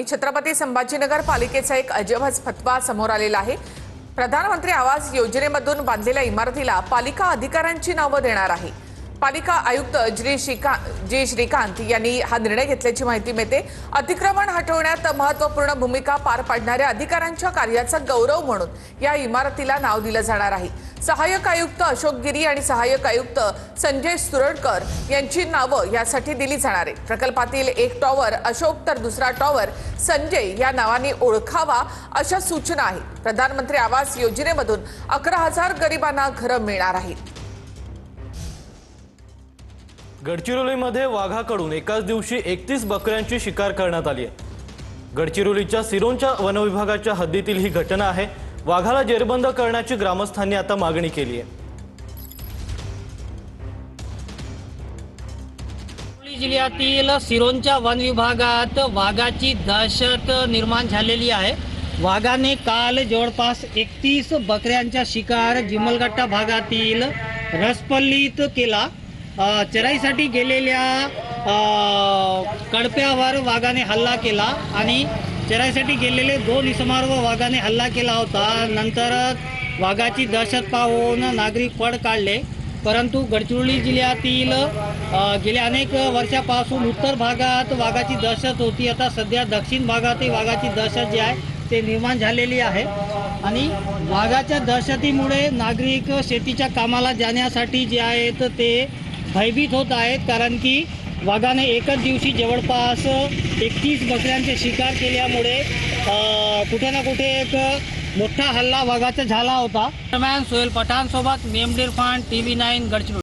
छत्रपती संभाजीनगर पालिकेचा एक अजबच फतवा समोर आलेला आहे। प्रधानमंत्री आवास योजनेमधून बांधलेल्या इमारतीला पालिका अधिकाऱ्यांची नावे देणार आहे। पालिका आयुक्त जी श्रीकांत यांनी हा निर्णय घेतल्याची माहिती मिळते। अतिक्रमण हटवण्यात महत्त्वपूर्ण भूमिका पार पाडणाऱ्या अधिकाऱ्यांच्या कार्याचा गौरव म्हणून या इमारतीला नाव दिले जाणार आहे। सहाय्यक आयुक्त अशोक गिरी आणि सहाय्यक आयुक्त संजय सुरडकर यांची नावे यासाठी दिली जाणार आहे। प्रकल्पातील एक टॉवर अशोक तर दुसरा टॉवर संजय या नावाने ओळखावा अशा सूचना आहेत। प्रधानमंत्री आवास योजनेमधून 11,000 गरिबांना घरे मिळणार आहेत। गडचिरोलीमध्ये वाघाकडून एकाच दिवशी 31 बकऱ्यांची शिकार करण्यात आली आहे। गडचिरोलीच्या सिरोंचा वनविभागाच्या हद्दीतील ही घटना आहे। वाघाला जेरबंद करण्याची ग्रामस्थांनी आता मागणी केली आहे। जिल्ह्यातील सिरोंचा वनविभागात वाघाची दहशत निर्माण झालेली आहे। वाघाने काल जवळपास 31 बकऱ्यांचा शिकार जिमलगट्टा भागातील रसपल्लीत केला। चराईसाठी गेलेल्या कडप्यावर वाघाने हल्ला केला आणि चराईसाठी गेलेले 2 इसमांवर वाघाने हल्ला केला होता। नंतर वाघाची दहशत पाहून नागरिक पळ काढले, परंतु गडचिरोली जिल्ह्यातील गेल्या अनेक वर्षापासून उत्तर भागात वाघाची दहशत होती। आता सध्या दक्षिण भागातही वाघाची दहशत जी आहे ते निर्माण झालेली आहे आणि वाघाच्या दहशतीमुळे नागरिक शेतीच्या कामाला जाण्यासाठी जे आहेत ते भयभीत होत आहेत, कारण की वाघाने एकच दिवशी जवळपास 31 बकऱ्यांचे शिकार केल्यामुळे कुठे ना कुठे एक मोठा हल्ला वाघाचा झाला होता। दरम्यान सोहेल पठाण सोबत मेमडीर खान, TV9 गडचिरोली।